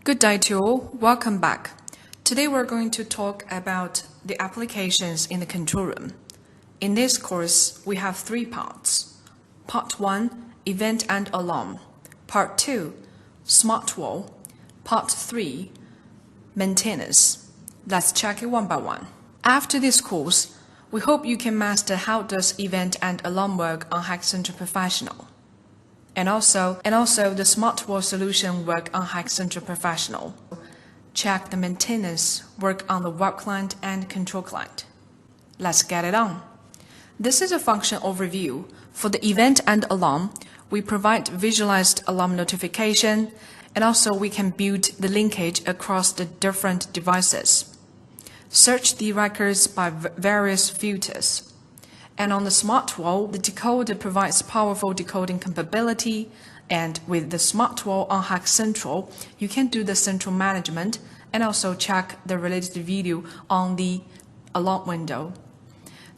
Good day to all. Welcome back. Today we're going to talk about the applications in the control room. In this course, we have three parts. Part 1, event and alarm. Part 2, smart wall. Part 3, maintenance. Let's check it one by one. After this course, we hope you can master how does event and alarm work on Hikcentral Professional. And also the smart wall solution work on Hikcentral Professional. Check the maintenance work on the web client and control client. Let's get it on. This is a function overview. For the event and alarm, we provide visualized alarm notification, and also we can build the linkage across the different devices. Search the records by various filters. And on the smart wall, the decoder provides powerful decoding capability, and with the smart wall on Hikcentral, you can do the central management and also check the related video on the alarm window.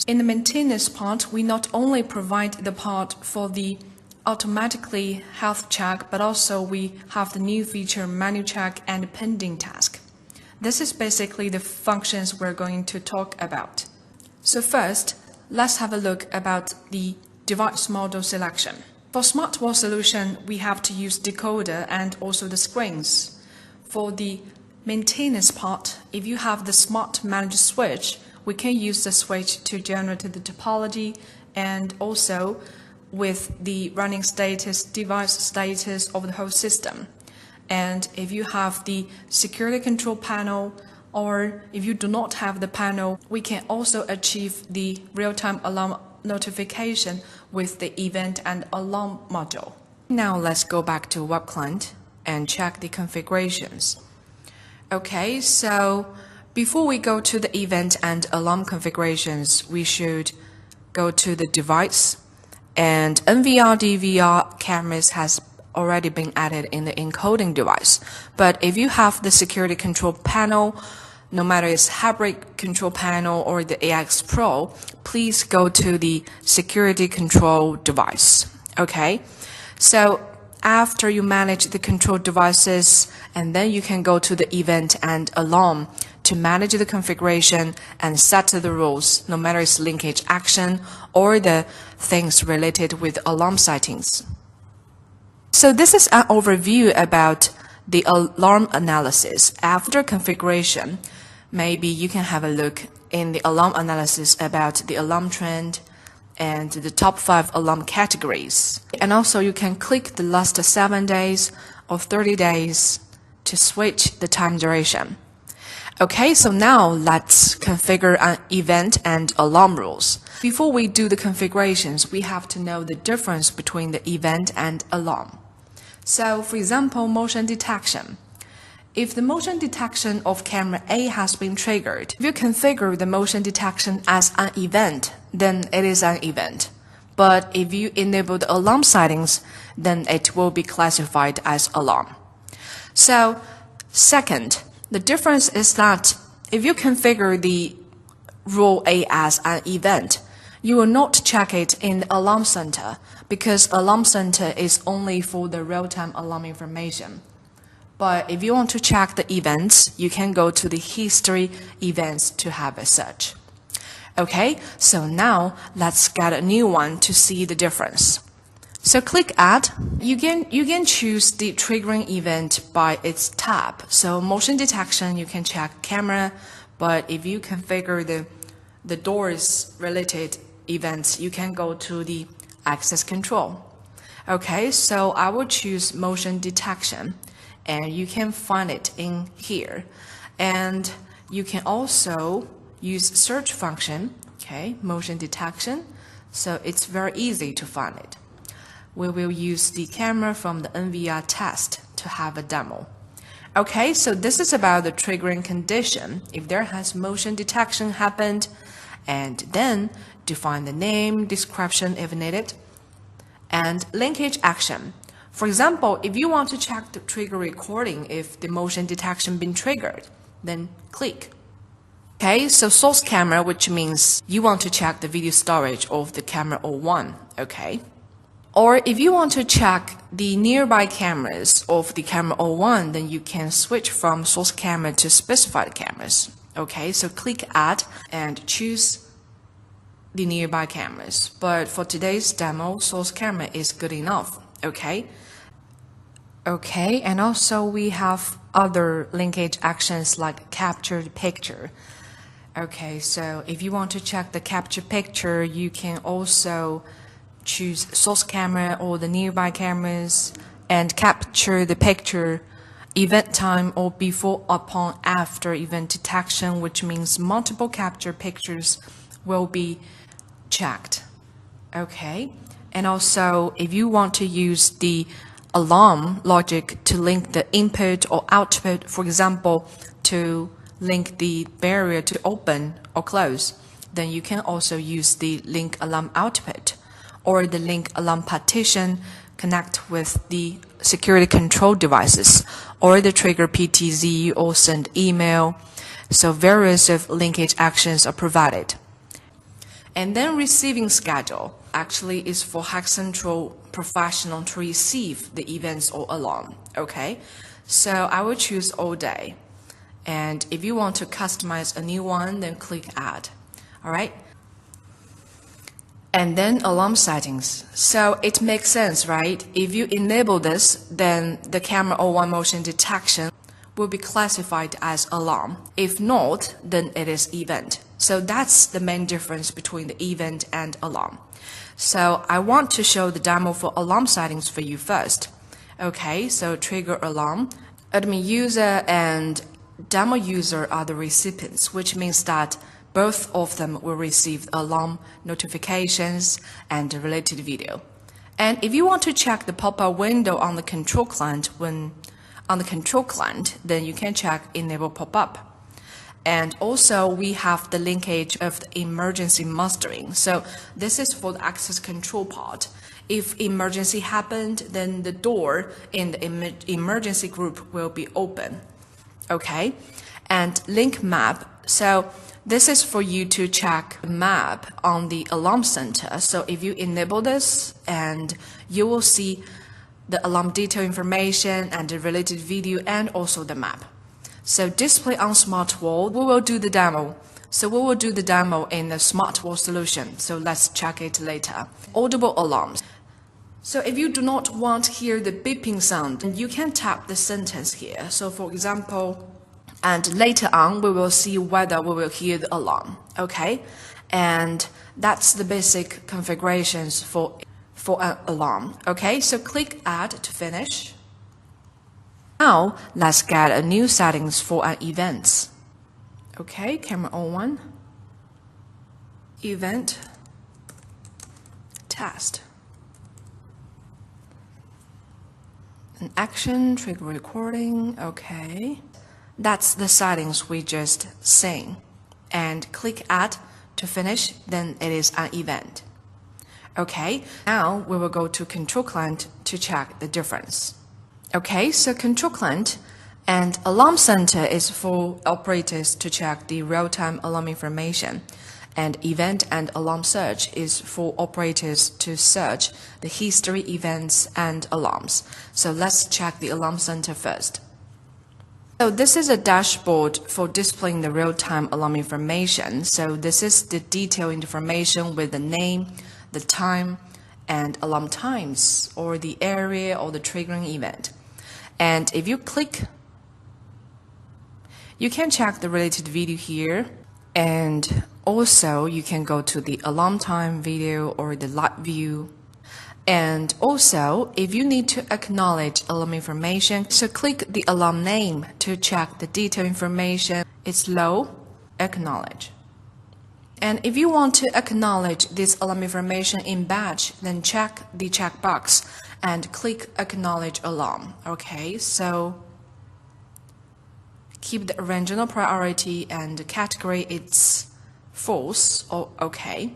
In the maintenance part, we not only provide the part for the automatically health check, but also we have the new feature manual check and pending task. This is basically the functions we're going to talk about. So first, let's have a look about the device model selection. For smart wall solution, we have to use decoder and also the screens. For the maintenance part, if you have the smart manage switch, we can use the switch to generate the topology and also with the running status, device status of the whole system. And if you have the security control panel, or if you do not have the panel, we can also achieve the real-time alarm notification with the event and alarm module. Now let's go back to web client and check the configurations. Okay, so before we go to the event and alarm configurations, we should go to the device, and NVR DVR cameras has already been added in the encoding device. But if you have the security control panel, no matter it's hybrid control panel or the AX Pro, please go to the security control device. Okay, so after you manage the control devices, and then you can go to the event and alarm to manage the configuration and set the rules, no matter it's linkage action or the things related with alarm settings. So this is an overview about the alarm analysis. After configuration, maybe you can have a look in the alarm analysis about the alarm trend and the top 5 alarm categories. And also you can click the last 7 days or 30 days to switch the time duration. Okay, so now let's configure an event and alarm rules. Before we do the configurations, we have to know the difference between the event and alarm. So for example, motion detection. If the motion detection of camera A has been triggered, if you configure the motion detection as an event, then it is an event. But if you enable the alarm settings, then it will be classified as alarm. So second, the difference is that if you configure the rule A as an event, you will not check it in the alarm center because alarm center is only for the real-time alarm information. But if you want to check the events, you can go to the history events to have a search. Okay, so now let's get a new one to see the difference. So click Add. You can choose the triggering event by its tab. So motion detection, you can check camera, but if you configure the doors related events, you can go to the access control. Okay, so I will choose motion detection, and you can find it in here. And you can also use search function, okay, motion detection, so it's very easy to find it. We will use the camera from the NVR test to have a demo. Okay, so this is about the triggering condition. If there has motion detection happened, and then define the name, description if needed, and linkage action. For example, if you want to check the trigger recording if the motion detection been triggered, then click. Okay, so source camera, which means you want to check the video storage of the camera 01. Okay. Or if you want to check the nearby cameras of the camera 01, then you can switch from source camera to specified cameras. Okay, so click Add and choose the nearby cameras. But for today's demo, source camera is good enough. Okay. Okay, and also we have other linkage actions like captured picture. Okay, so if you want to check the capture picture, you can also choose source camera or the nearby cameras and capture the picture event time or before, upon, after event detection, which means multiple capture pictures will be checked. Okay, and also if you want to use the alarm logic to link the input or output, for example, to link the barrier to open or close, then you can also use the link alarm output or the link alarm partition, connect with the security control devices or the trigger PTZ or send email. So various of linkage actions are provided. And then receiving schedule actually is for Hikcentral professional to receive the events or alarm. Okay, so I will choose all day. And if you want to customize a new one, then click Add. All right. And then alarm settings. So it makes sense, right? If you enable this, then the camera 01 motion detection will be classified as alarm. If not, then it is event. So that's the main difference between the event and alarm. So I want to show the demo for alarm settings for you first. Okay, so trigger alarm. Admin user and demo user are the recipients, which means that both of them will receive alarm notifications and the related video. And if you want to check the pop-up window on the control client then you can check enable pop-up. And also we have the linkage of the emergency mustering. So this is for the access control part. If emergency happened, then the door in the emergency group will be open. Okay, and link map. So this is for you to check the map on the alarm center. So if you enable this, and you will see the alarm detail information and the related video and also the map. So display on smart wall, we will do the demo. So we will do the demo in the smart wall solution. So let's check it later. Audible alarms. So if you do not want to hear the beeping sound, you can tap the sentence here. So for example, and later on, we will see whether we will hear the alarm. Okay, and that's the basic configurations for an alarm. Okay, so click Add to finish. Now let's get a new settings for an event. Okay, camera 01, event, test, an action, trigger recording. Okay. That's the settings we just seen. And click Add to finish, then it is an event. Okay, now we will go to control client to check the difference. Okay, so control client and alarm center is for operators to check the real-time alarm information. And event and alarm search is for operators to search the history events and alarms. So let's check the alarm center first. So this is a dashboard for displaying the real-time alarm information. So this is the detailed information with the name, the time, and alarm times, or the area or the triggering event. And if you click, you can check the related video here. And also you can go to the alarm time video or the live view. And also, if you need to acknowledge alarm information, so click the alarm name to check the detailed information. It's low, acknowledge. And if you want to acknowledge this alarm information in batch, then check the checkbox and click acknowledge alarm. Okay, so keep the original priority and the category it's false or okay.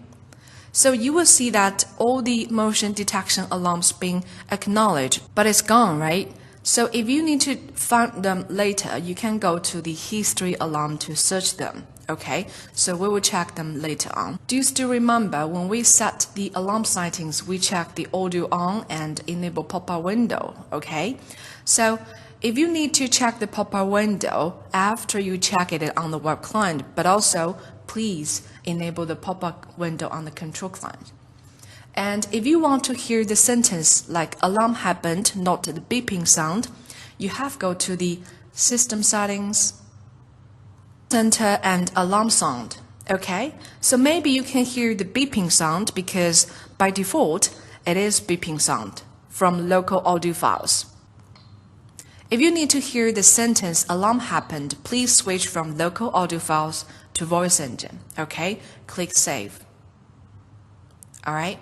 So you will see that all the motion detection alarms being acknowledged, but it's gone, right? So if you need to find them later, you can go to the history alarm to search them. Okay, so we will check them later on. Do you still remember when we set the alarm settings, we check the audio on and enable pop-up window, okay? So if you need to check the pop-up window after you check it on the web client, but also please enable the pop-up window on the control client. And if you want to hear the sentence like alarm happened, not the beeping sound, you have to go to the system settings, center and alarm sound. Okay, so maybe you can hear the beeping sound because by default it is beeping sound from local audio files. If you need to hear the sentence alarm happened, please switch from local audio files to voice engine. Okay, click save. Alright.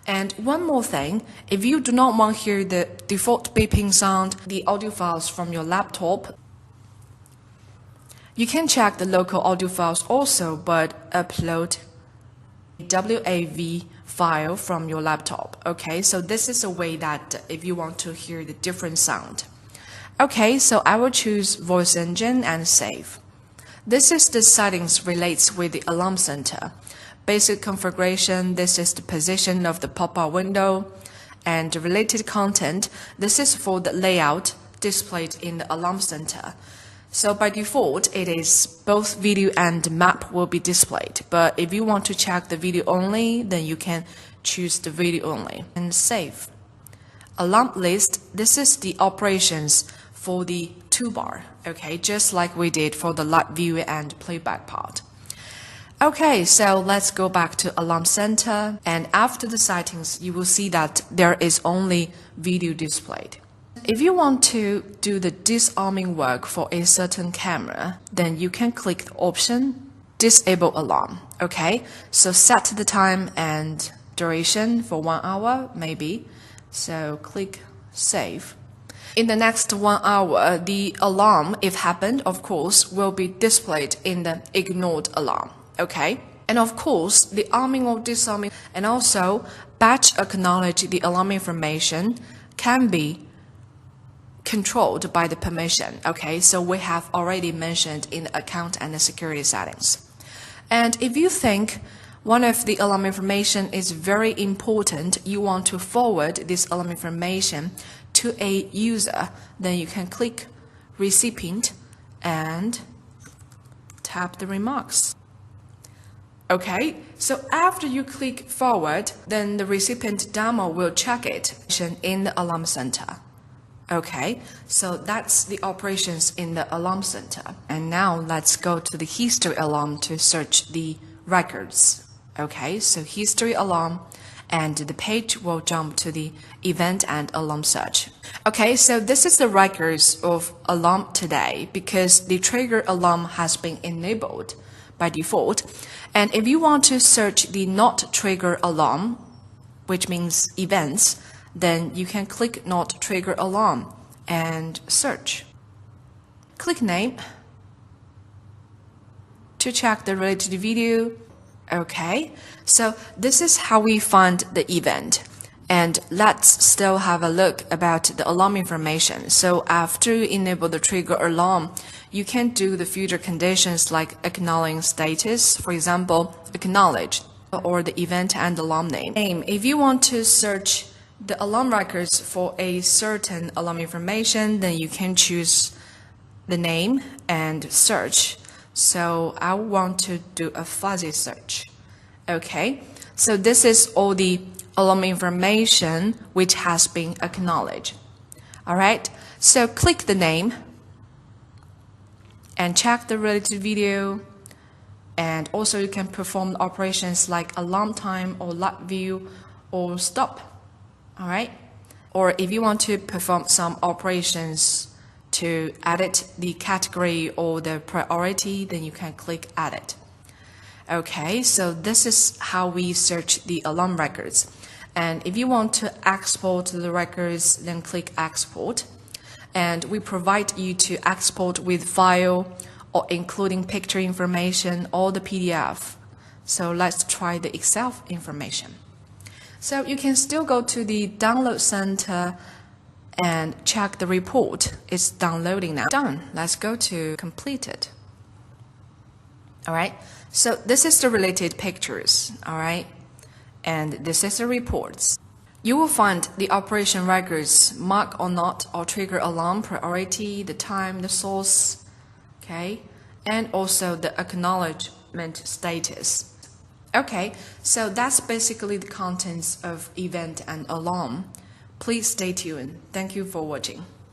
And one more thing, if you do not want to hear the default beeping sound, the audio files from your laptop, you can check the local audio files also, but upload a WAV file from your laptop. Okay, so this is a way that if you want to hear the different sound. Okay, so I will choose voice engine and save. This is the settings relates with the alarm center. Basic configuration, this is the position of the pop-up window, and related content, this is for the layout displayed in the alarm center. So by default, it is both video and map will be displayed, but if you want to check the video only, then you can choose the video only and save. Alarm list, this is the operations for the toolbar, okay, just like we did for the live view and playback part. Okay, so let's go back to Alarm Center, and after the settings, you will see that there is only video displayed. If you want to do the disarming work for a certain camera, then you can click the option Disable Alarm. Okay, so set the time and duration for 1 hour, maybe. So click Save. In the next 1 hour, the alarm, if happened, of course, will be displayed in the ignored alarm. Okay, and of course, the arming or disarming and also batch acknowledge the alarm information can be controlled by the permission. Okay, so we have already mentioned in the account and the security settings. And if you think one of the alarm information is very important, you want to forward this alarm information to a user, then you can click recipient and tap the remarks. Okay, so after you click forward, then the recipient demo will check it in the alarm center. Okay, so that's the operations in the alarm center. And now let's go to the history alarm to search the records. Okay, so history alarm, and the page will jump to the event and alarm search. Okay, so this is the records of alarm today because the trigger alarm has been enabled by default. And if you want to search the not trigger alarm, which means events, then you can click not trigger alarm and search. Click name to check the related video. Okay, so this is how we find the event. And let's still have a look about the alarm information. So after you enable the trigger alarm, you can do the future conditions like acknowledging status, for example, acknowledge, or the event and alarm name. If you want to search the alarm records for a certain alarm information, then you can choose the name and search. So I want to do a fuzzy search. Okay, so this is all the alarm information which has been acknowledged. All right, so click the name and check the related video. And also you can perform operations like alarm time or live view or stop. All right, or if you want to perform some operations to edit the category or the priority, then you can click edit. Okay, so this is how we search the alarm records. And if you want to export the records, then click export. And we provide you to export with file or including picture information or the PDF. So let's try the Excel information. So you can still go to the download center and check the report. It's downloading now. Done. Let's go to completed. All right, so this is the related pictures, all right, and this is the reports. You will find the operation records mark or not or trigger alarm priority, the time, the source, okay, and also the acknowledgement status. Okay, so that's basically the contents of event and alarm. Please stay tuned. Thank you for watching.